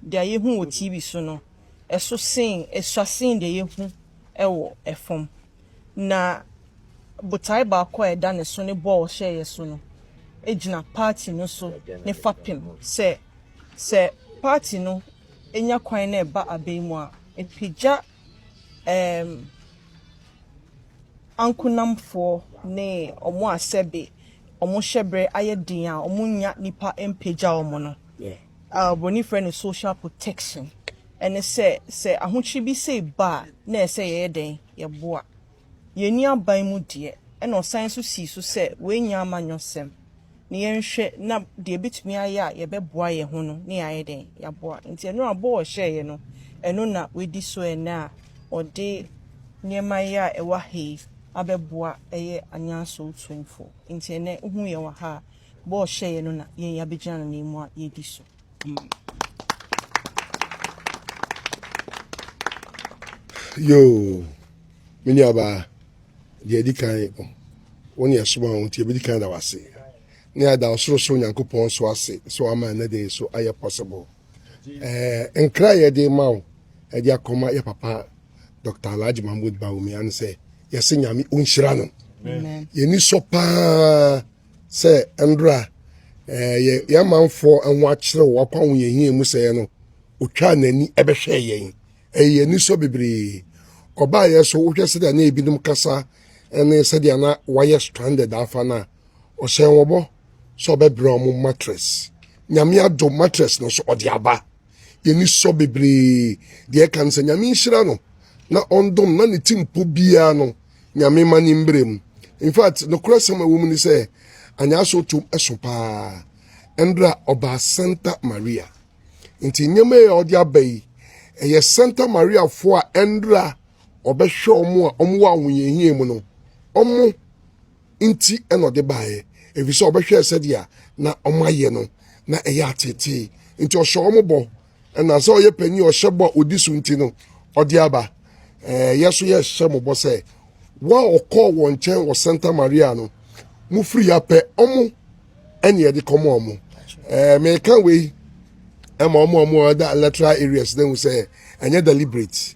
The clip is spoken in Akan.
de aye hu o TV so no eso sen eswasen de ye hu ewo efom na botai ba ko eda ne so ne ball share so no ejina party no so ne fapem se party no enya kwan na eba abemu a epija ankunamfo ne omo asebe omo shebre ayedin a omo nya nipa empeja omo no boni friend social protection and say ahochi bi say ba na say ye den ye boa ye ni aban mu de e no san so si so say we nya amanyosem ne ye nhwe na de bitumi aye a ye beboa ye ho no ne aye den ya boa nti no abo o share ye no eno na we di so na ode niema ye a ewa he abeboa eye anyanso 24 nti ene hu ye wa ha bo share ye no na ye ya begina na mu a ye di so yo mini aba de di kan woni asoma won ti di kan da wase ni ada osoro nyankopon so ase so ama na de so aye possible enkra ye de mawo e di akoma ye papa Dr. Alhaji Mahamudu Bawumia an say yesi nyame onhyira no ye ni so pa say endra ye manfo enwa kire wo kwa wo ye hie mu say no otwa nani ebehwe yen ye ni so bebre oba ye so wo hwese da na ebinum kasa ene se dia na wire stranded afa na o se wobo so bebre o mattress nyame ado mattress no so odi aba ye ni so bebre de kan se nyame nhira no na ondom na ne timpo bia no nyame mani mbrem in fact no krasem awu ni se anya so tum esopa endra oba Santa Maria nti nyame e odi abai eye Santa Maria fo a endra obehwe omo a omo wa nwunyehie mu no omo nti eno de bae efise obehwe sedia na omo aye no na eye atete nti ohwe omo bo na so ye pani ohwe bo odisu nti no odi aba yeso ye hye mo bo se wa okọ won chen wo Santa Maria no mu free ape omo ene ye de komo omo me kan we omo that lateral areas then we say enye deliberate